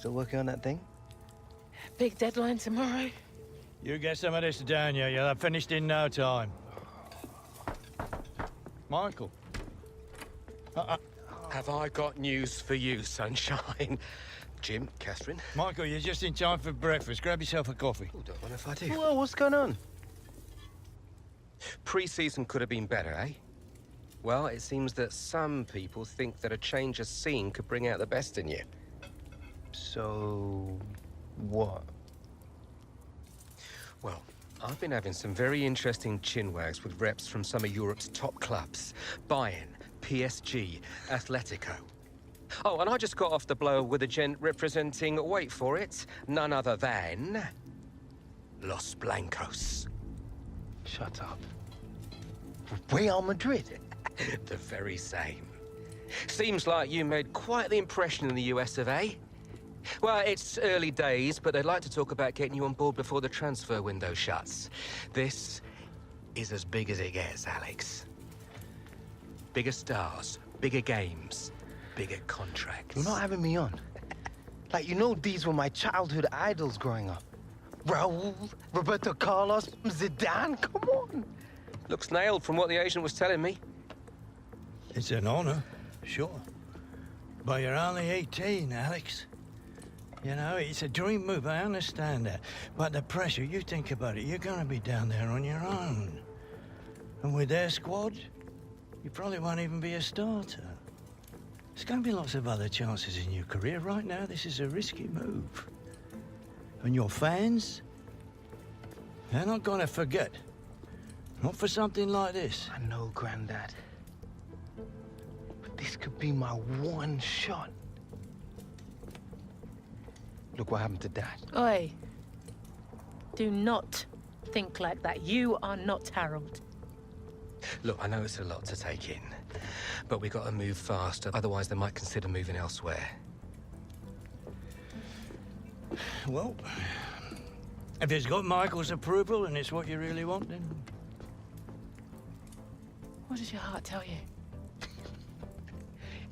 still working on that thing? Big deadline tomorrow. You get some of this down here, you'll have finished in no time. Michael. Have I got news for you, sunshine? Jim, Catherine? Michael, you're just in time for breakfast. Grab yourself a coffee. Oh, don't mind if I do. Well, what's going on? Pre-season could have been better, eh? Well, it seems that some people think that a change of scene could bring out the best in you. So... what? Well, I've been having some very interesting chinwags with reps from some of Europe's top clubs. Bayern, PSG, Atletico. Oh, and I just got off the blow with a gent representing, wait for it, none other than... Los Blancos. Shut up. Real Madrid? The very same. Seems like you made quite the impression in the US of A. Well, it's early days, but they'd like to talk about getting you on board before the transfer window shuts. This is as big as it gets, Alex. Bigger stars, bigger games, bigger contracts. You're not having me on. Like, you know these were my childhood idols growing up. Raul, Roberto Carlos, Zidane, come on. Looks nailed from what the agent was telling me. It's an honor, sure. But you're only 18, Alex. You know, it's a dream move, I understand that. But the pressure, you think about it, you're gonna be down there on your own. And with their squad, you probably won't even be a starter. There's gonna be lots of other chances in your career. Right now, this is a risky move. And your fans, they're not gonna forget. Not for something like this. I know, Grandad. But this could be my one shot. Look what happened to Dad. Oi. Do not think like that. You are not Harold. Look, I know it's a lot to take in, but we got to move faster, otherwise they might consider moving elsewhere. Well, if it's got Michael's approval and it's what you really want, then... What does your heart tell you?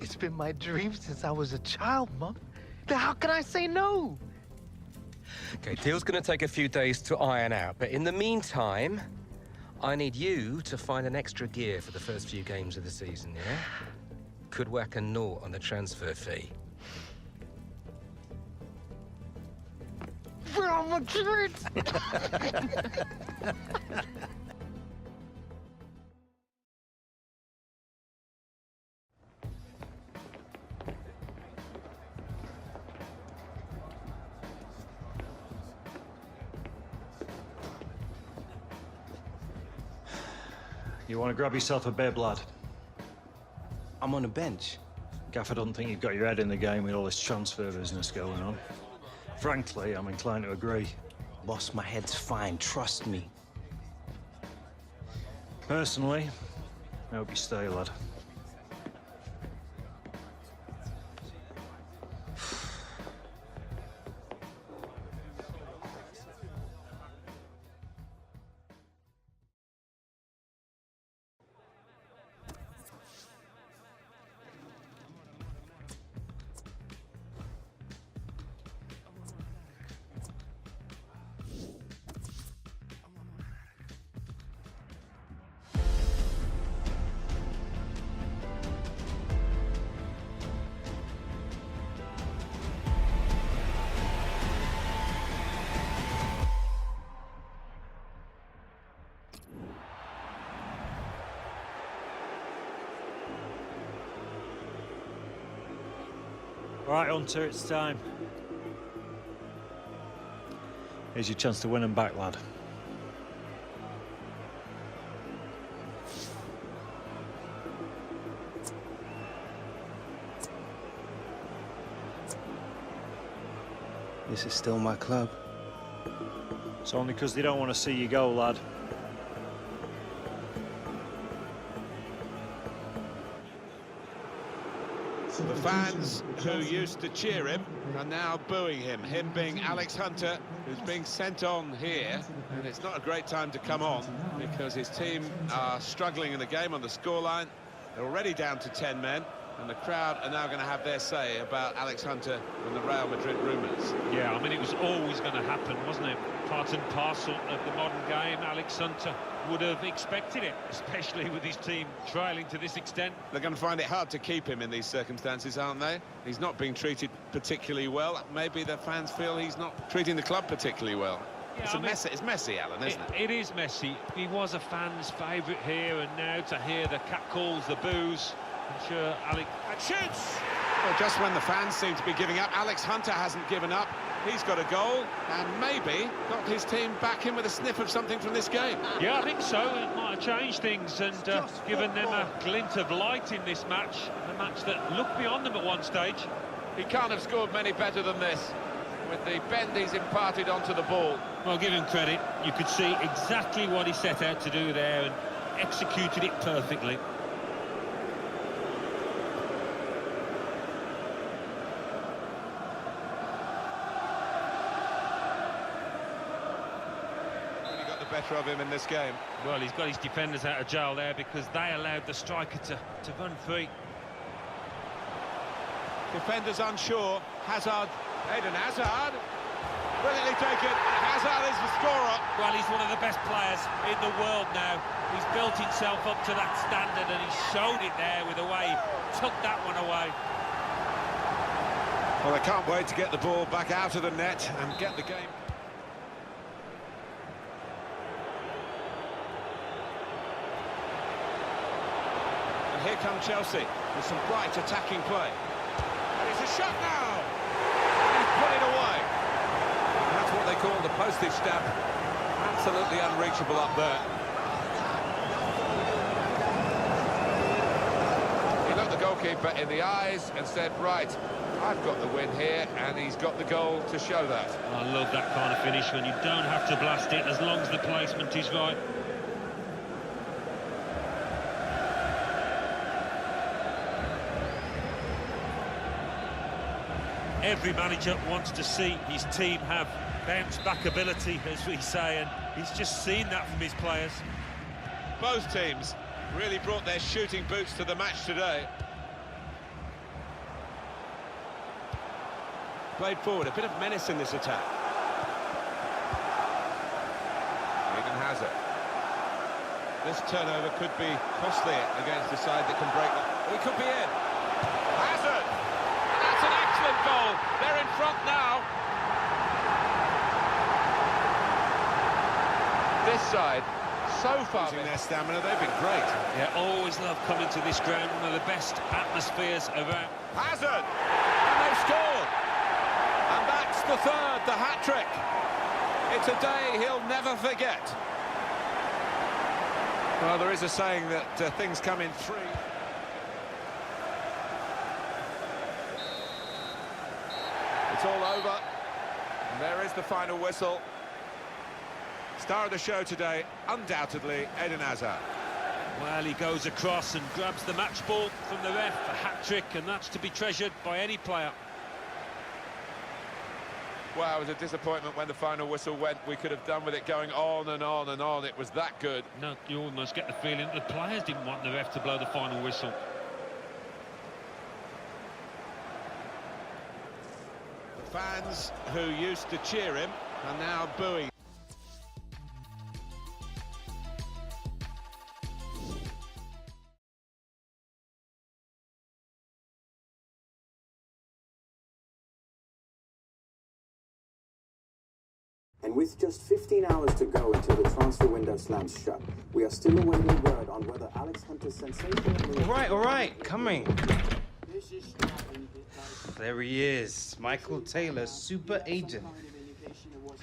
It's been my dream since I was a child, Mum. How can I say no? Okay, deal's gonna take a few days to iron out, but in the meantime, I need you to find an extra gear for the first few games of the season, yeah? Could whack a naught on the transfer fee. Real Madrid! You want to grab yourself a bib, lad? I'm on the bench. Gaffer doesn't think you've got your head in the game with all this transfer business going on. Frankly, I'm inclined to agree. Boss, my head's fine, trust me. Personally, I hope you stay, lad. All right, Hunter, it's time. Here's your chance to win them back, lad. This is still my club. It's only because they don't want to see you go, lad. The fans who used to cheer him are now booing him. Him being Alex Hunter, who's being sent on here. And it's not a great time to come on because his team are struggling in the game on the scoreline. They're already down to 10 men. And the crowd are now going to have their say about Alex Hunter and the Real Madrid rumours. Yeah, I mean, it was always going to happen, wasn't it? Part and parcel of the modern game. Alex Hunter would have expected it, especially with his team trailing to this extent. They're going to find it hard to keep him in these circumstances, aren't they? He's not being treated particularly well. Maybe the fans feel he's not treating the club particularly well. Yeah, It's messy, Alan, isn't it? It is messy. He was a fan's favourite here, and now to hear the catcalls, the boos, I'm sure Alex... And shoots! Well, just when the fans seem to be giving up, Alex Hunter hasn't given up. He's got a goal, and maybe got his team back in with a sniff of something from this game. Yeah, I think so. It might have changed things and given them a glint of light in this match, a match that looked beyond them at one stage. He can't have scored many better than this, with the bend he's imparted onto the ball. Well, give him credit. You could see exactly what he set out to do there and executed it perfectly. Better of him in this game. Well, he's got his defenders out of jail there because they allowed the striker to run free. Defenders unsure. Hazard. Eden Hazard. Brilliantly taken. Hazard is the scorer. Well, he's one of the best players in the world now. He's built himself up to that standard and he showed it there with the way he took that one away. Well, I can't wait to get the ball back out of the net and get the game. Here come Chelsea with some bright attacking play. And it's a shot now! He's put it away. That's what they call the postage stamp. Absolutely unreachable up there. He looked the goalkeeper in the eyes and said, right, I've got the win here, and he's got the goal to show that. I love that kind of finish when you don't have to blast it as long as the placement is right. Every manager wants to see his team have bounce-back ability, as we say, and he's just seen that from his players. Both teams really brought their shooting boots to the match today. Played forward, a bit of menace in this attack. Eden Hazard. This turnover could be costly against the side that can break it. He could be in. Hazard! And that's an excellent goal. They're in front now. This side, so far losing their stamina, they've been great. Yeah, always love coming to this ground, one of the best atmospheres around. Hazard! And they've scored! And that's the third, the hat-trick. It's a day he'll never forget. Well, there is a saying that things come in three. It's all over. And there is the final whistle. Star of the show today, undoubtedly, Eden Hazard. Well, he goes across and grabs the match ball from the ref, a hat-trick, and that's to be treasured by any player. Well, it was a disappointment when the final whistle went. We could have done with it going on and on and on. It was that good. No, you almost get the feeling the players didn't want the ref to blow the final whistle. The fans who used to cheer him are now booing. And with just 15 hours to go until the transfer window slams shut, we are still awaiting word on whether Alex Hunter's sensational... All right, coming. There he is, Michael Taylor, super agent.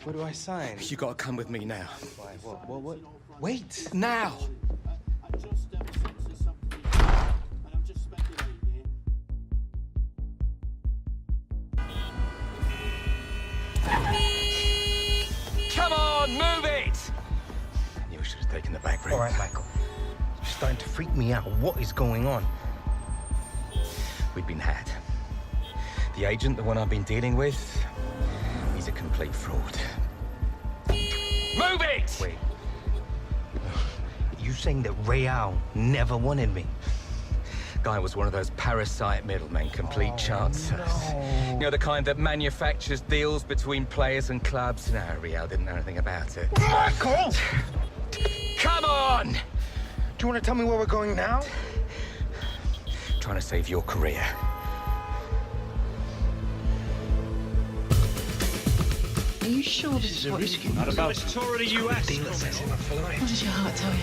Where do I sign? You gotta come with me now. Why, what? Wait, now! Come on, move it! I knew I should have taken the back route. All right, Michael. You're starting to freak me out. What is going on? We've been had. The agent, the one I've been dealing with, he's a complete fraud. Move it! Wait. You saying that Real never wanted me? Guy was one of those parasite middlemen, complete chancers. No. You know, the kind that manufactures deals between players and clubs. No, Real didn't know anything about it. Marco! Come on! Do you want to tell me where we're going now? Trying to save your career. Are you sure this is what you... Not about Tour of the US. What does your heart tell you?